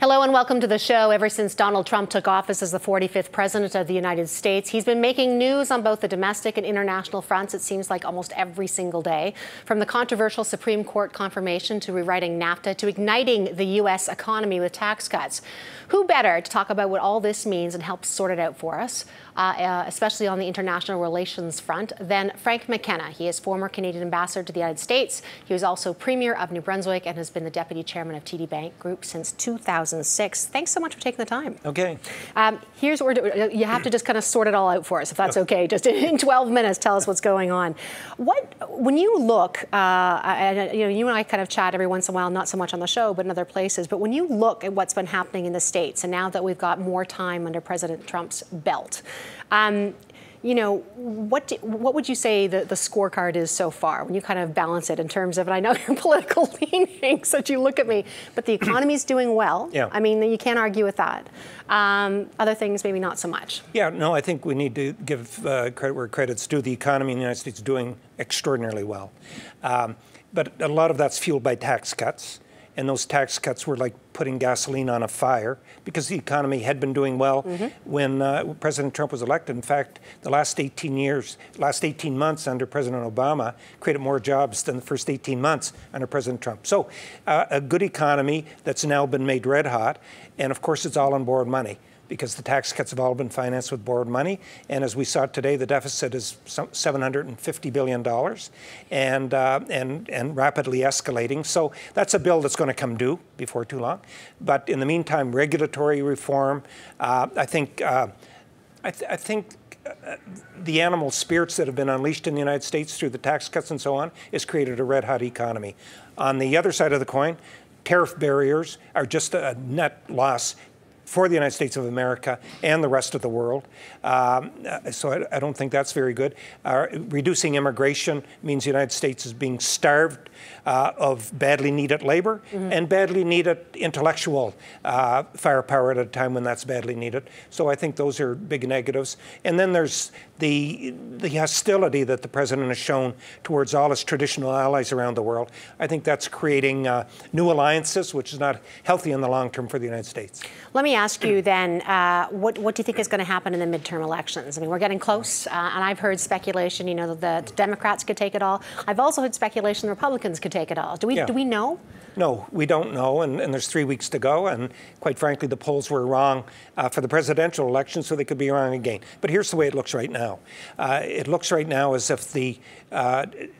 Hello and welcome to the show. Ever since Donald Trump took office as the 45th president of the United States, he's been making news on both the domestic and international fronts, it seems like almost every single day. From the controversial Supreme Court confirmation to rewriting NAFTA to igniting the U.S. economy with tax cuts. Who better to talk about what all this means and help sort it out for us, especially on the international relations front, than Frank McKenna. He is former Canadian ambassador to the United States. He was also Premier of New Brunswick and has been the Deputy Chairman of TD Bank Group since 2006. Thanks so much for taking the time. Okay. Here's where you have to just kind of sort it all out for us, if that's okay. Just in 12 minutes, tell us what's going on. When you look, you and I kind of chat every once in a while, not so much on the show, but in other places. But when you look at what's been happening in the States, and now that we've got more time under President Trump's belt, what would you say the scorecard is so far when you kind of balance it in terms of, and I know your political leanings that you look at me, but the economy's doing well. Yeah. I mean, you can't argue with that. Other things, maybe not so much. Yeah, no, I think we need to give credit where credit's due. The economy in the United States is doing extraordinarily well. But a lot of that's fueled by tax cuts. And those tax cuts were like putting gasoline on a fire because the economy had been doing well when President Trump was elected. In fact, the last 18 months under President Obama created more jobs than the first 18 months under President Trump. So a good economy that's now been made red hot. And of course, it's all on borrowed money, because the tax cuts have all been financed with borrowed money. And as we saw today, the deficit is $750 billion and rapidly escalating. So that's a bill that's going to come due before too long. But in the meantime, regulatory reform, I think the animal spirits that have been unleashed in the United States through the tax cuts and so on has created a red-hot economy. On the other side of the coin, tariff barriers are just a net loss for the United States of America and the rest of the world. So I don't think that's very good. Reducing immigration means the United States is being starved of badly needed labor and badly needed intellectual firepower at a time when that's badly needed. So I think those are big negatives. And then there's the hostility that the president has shown towards all his traditional allies around the world. I think that's creating new alliances, which is not healthy in the long term for the United States. Let me ask you then, what do you think is going to happen in the midterm elections? I mean, we're getting close, and I've heard speculation, that the Democrats could take it all. I've also heard speculation the Republicans could take it all. Do we know? No, we don't know, and there's 3 weeks to go, and quite frankly, the polls were wrong for the presidential election, so they could be wrong again. But here's the way it looks right now. It looks right now as if the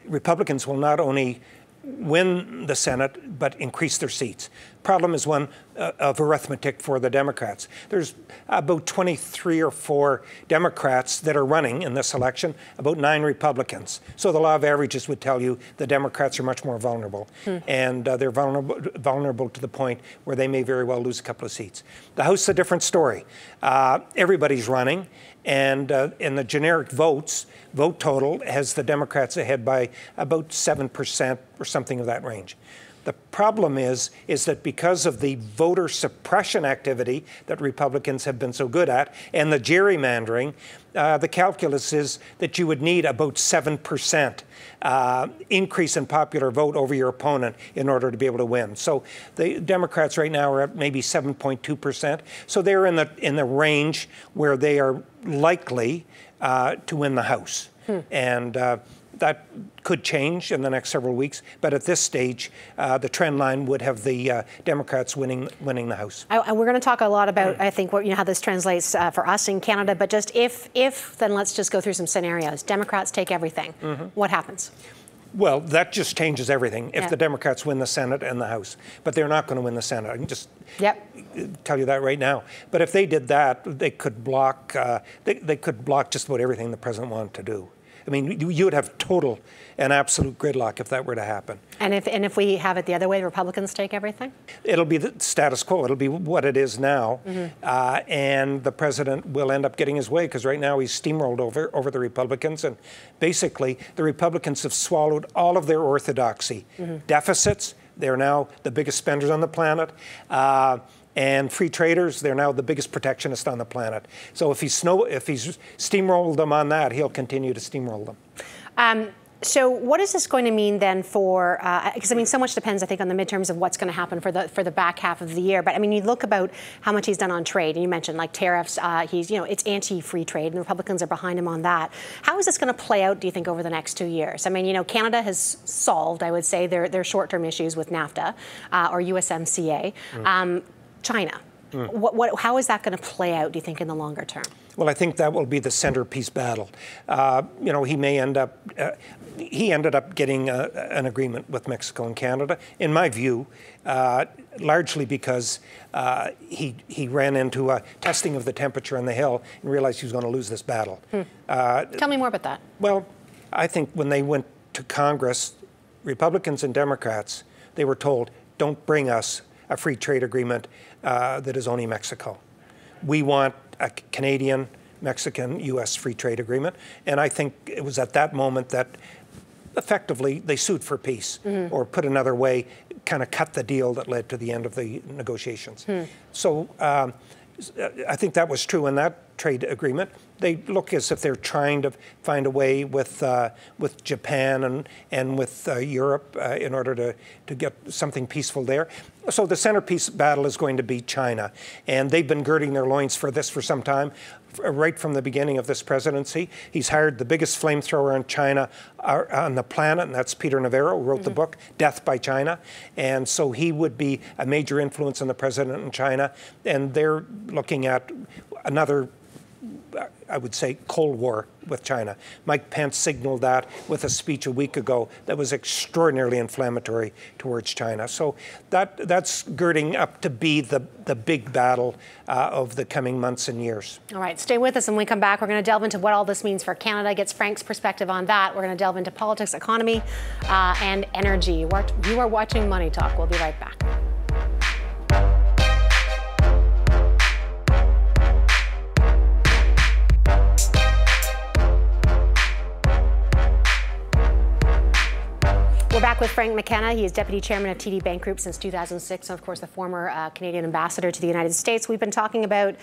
Republicans will not only win the Senate, but increase their seats. Problem is one of arithmetic for the Democrats. There's about 23 or 4 Democrats that are running in this election, about 9 Republicans. So the law of averages would tell you the Democrats are much more vulnerable. And they're vulnerable to the point where they may very well lose a couple of seats. The House is a different story. Everybody's running. And in the generic vote total has the Democrats ahead by about 7% or something of that range. The problem is that because of the voter suppression activity that Republicans have been so good at and the gerrymandering, the calculus is that you would need about 7% increase in popular vote over your opponent in order to be able to win. So the Democrats right now are at maybe 7.2%. So they're in the range where they are likely to win the House. And that could change in the next several weeks, but at this stage, the trend line would have the Democrats winning the House. We're going to talk a lot about, I think, how this translates for us in Canada. But just if, then let's just go through some scenarios. Democrats take everything. What happens? Well, that just changes everything if the Democrats win the Senate and the House. But they're not going to win the Senate. I can just tell you that right now. But if they did that, they could block. They could block just about everything the president wanted to do. I mean, you would have total and absolute gridlock if that were to happen. And if we have it the other way, the Republicans take everything? It'll be the status quo. It'll be what it is now. And the president will end up getting his way because right now he's steamrolled over the Republicans. And basically, the Republicans have swallowed all of their orthodoxy. Deficits, they're now the biggest spenders on the planet. And free traders, they're now the biggest protectionist on the planet. So if he's steamrolled them on that, he'll continue to steamroll them. So what is this going to mean then for, because I mean, so much depends, I think, on the midterms of what's going to happen for the back half of the year. But I mean, you look about how much he's done on trade, and you mentioned like tariffs, it's anti-free trade, and the Republicans are behind him on that. How is this going to play out, do you think, over the next 2 years? I mean, Canada has solved, I would say, their short-term issues with NAFTA or USMCA. China. How is that going to play out, do you think, in the longer term? Well, I think that will be the centerpiece battle. He may end up, he ended up getting an agreement with Mexico and Canada, in my view, largely because he ran into a testing of the temperature on the Hill and realized he was going to lose this battle. Tell me more about that. Well, I think when they went to Congress, Republicans and Democrats, they were told, don't bring us a free trade agreement that is only Mexico. We want a Canadian, Mexican, U.S. free trade agreement. And I think it was at that moment that effectively they sued for peace, or put another way, kind of cut the deal that led to the end of the negotiations. So I think that was true in that trade agreement. They look as if they're trying to find a way with Japan and with Europe in order to get something peaceful there. So the centerpiece battle is going to be China. And they've been girding their loins for this for some time. Right from the beginning of this presidency, he's hired the biggest flamethrower on China on the planet, and that's Peter Navarro, who wrote the book, Death by China. And so he would be a major influence on the president in China. And they're looking at another, I would say, Cold War with China. Mike Pence signaled that with a speech a week ago that was extraordinarily inflammatory towards China. So that's girding up to be the big battle of the coming months and years. All right, stay with us. And when we come back, we're going to delve into what all this means for Canada, gets Frank's perspective on that. We're going to delve into politics, economy, and energy. You are watching Money Talk. We'll be right back. We're back with Frank McKenna. He is Deputy Chairman of TD Bank Group since 2006, and of course the former Canadian Ambassador to the United States. We've been talking about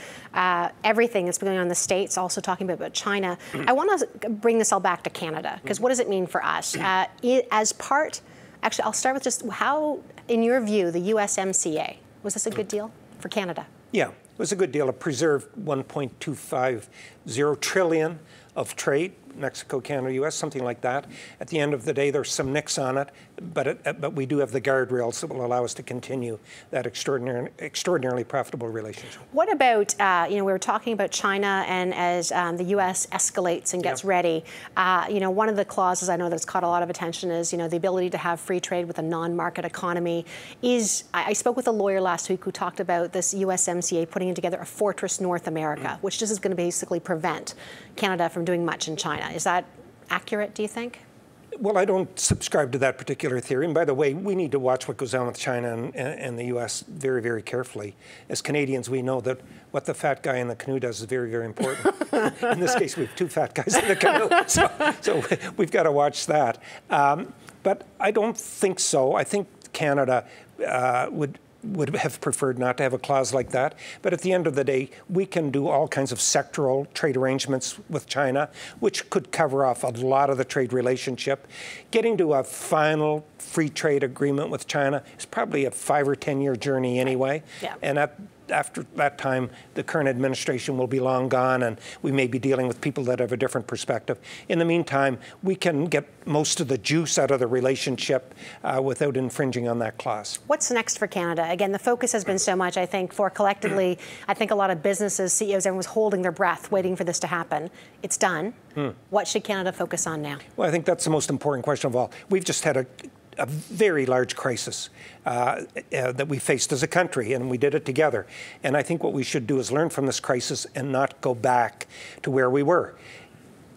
everything that's been going on in the States, also talking about China. I want to bring this all back to Canada, because what does it mean for us? Actually, I'll start with just how, in your view, the USMCA, was this a good deal for Canada? Yeah, it was a good deal. It preserved $1.250 trillion of trade. Mexico, Canada, U.S., something like that. At the end of the day, there's some nicks on it, but we do have the guardrails that will allow us to continue that extraordinarily profitable relationship. What about, we were talking about China, and as the U.S. escalates and gets ready, one of the clauses I know that's caught a lot of attention is, the ability to have free trade with a non-market economy. I spoke with a lawyer last week who talked about this USMCA putting together a fortress North America, which just is going to basically prevent Canada from doing much in China. Is that accurate, do you think? Well, I don't subscribe to that particular theory. And by the way, we need to watch what goes on with China and the U.S. very, very carefully. As Canadians, we know that what the fat guy in the canoe does is very, very important. In this case, we have two fat guys in the canoe, so we've got to watch that. But I don't think so. I think Canada would have preferred not to have a clause like that. But at the end of the day, we can do all kinds of sectoral trade arrangements with China, which could cover off a lot of the trade relationship. Getting to a final free trade agreement with China is probably a 5 or 10 year journey anyway. Yeah. And after that time, the current administration will be long gone, and we may be dealing with people that have a different perspective. In the meantime, we can get most of the juice out of the relationship without infringing on that clause. What's next for Canada? Again, the focus has been so much, I think, for collectively, I think a lot of businesses, CEOs, everyone's holding their breath, waiting for this to happen. It's done. What should Canada focus on now? Well, I think that's the most important question of all. We've just had a very large crisis that we faced as a country, and we did it together. And I think what we should do is learn from this crisis and not go back to where we were.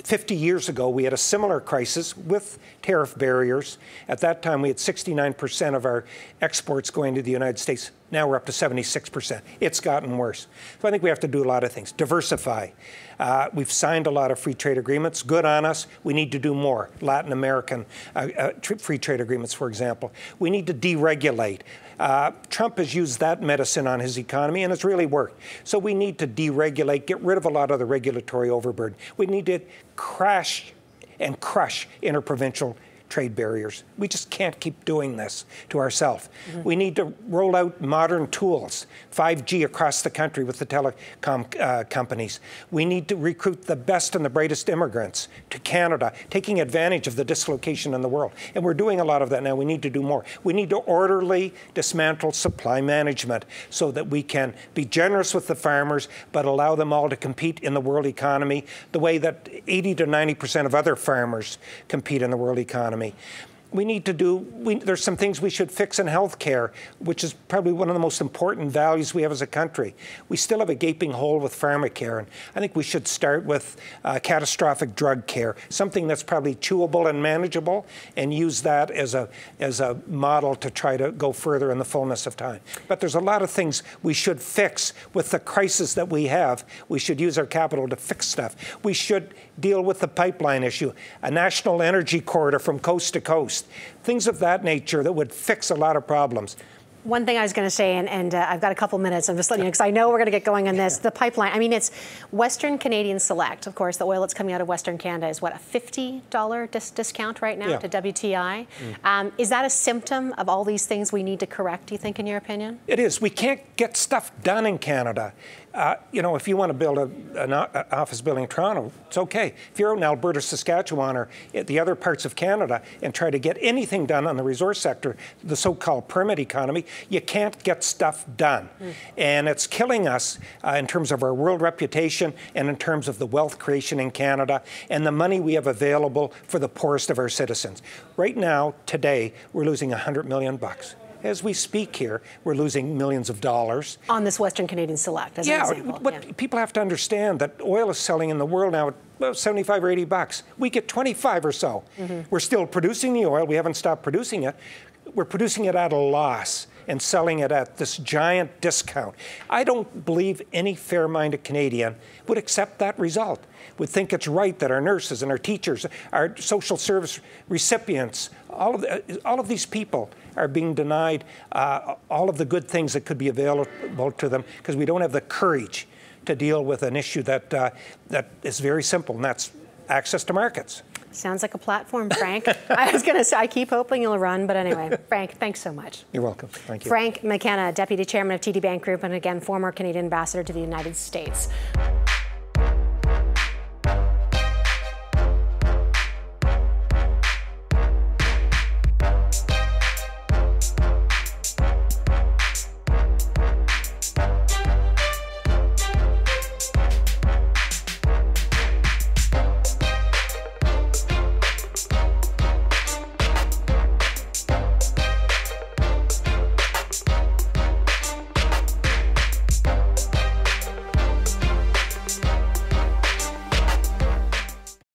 50 years ago, we had a similar crisis with tariff barriers. At that time, we had 69% of our exports going to the United States. Now we're up to 76%. It's gotten worse. So I think we have to do a lot of things. Diversify. We've signed a lot of free trade agreements. Good on us. We need to do more. Latin American free trade agreements, for example. We need to deregulate. Trump has used that medicine on his economy, and it's really worked. So we need to deregulate, get rid of a lot of the regulatory overburden. We need to crash and crush interprovincial trade barriers. We just can't keep doing this to ourselves. We need to roll out modern tools, 5G across the country with the telecom companies. We need to recruit the best and the brightest immigrants to Canada, taking advantage of the dislocation in the world. And we're doing a lot of that now. We need to do more. We need to orderly dismantle supply management so that we can be generous with the farmers, but allow them all to compete in the world economy the way that 80 to 90% of other farmers compete in the world economy. We need to there's some things we should fix in healthcare, which is probably one of the most important values we have as a country. We still have a gaping hole with pharmacare, and I think we should start with catastrophic drug care, something that's probably chewable and manageable, and use that as a model to try to go further in the fullness of time. But there's a lot of things we should fix with the crisis that we have. We should use our capital to fix stuff. We should deal with the pipeline issue, a national energy corridor from coast to coast, things of that nature that would fix a lot of problems. One thing I was going to say, and I've got a couple minutes, I'm just letting you know, because I know we're going to get going on this, the pipeline. I mean, it's Western Canadian Select. Of course, the oil that's coming out of Western Canada is, what, a $50 discount right now to WTI? Is that a symptom of all these things we need to correct, do you think, in your opinion? It is. We can't get stuff done in Canada. You know, if you want to build an office building in Toronto, it's okay. If you're out in Alberta, Saskatchewan, or the other parts of Canada and try to get anything done on the resource sector, the so-called permit economy, you can't get stuff done. And it's killing us in terms of our world reputation and in terms of the wealth creation in Canada and the money we have available for the poorest of our citizens. Right now, today, we're losing $100 million. As we speak here, we're losing millions of dollars. On this Western Canadian Select, as an example. But people have to understand that oil is selling in the world now at about 75 or 80 bucks. We get 25 or so. We're still producing the oil. We haven't stopped producing it. We're producing it at a loss and selling it at this giant discount. I don't believe any fair-minded Canadian would accept that result, would think it's right that our nurses and our teachers, our social service recipients, all of these people are being denied all of the good things that could be available to them because we don't have the courage to deal with an issue that is very simple, and that's access to markets. Sounds like a platform, Frank. I was going to say, I keep hoping you'll run, but anyway, Frank, thanks so much. You're welcome. Thank you. Frank McKenna, Deputy Chairman of TD Bank Group, and again, former Canadian Ambassador to the United States.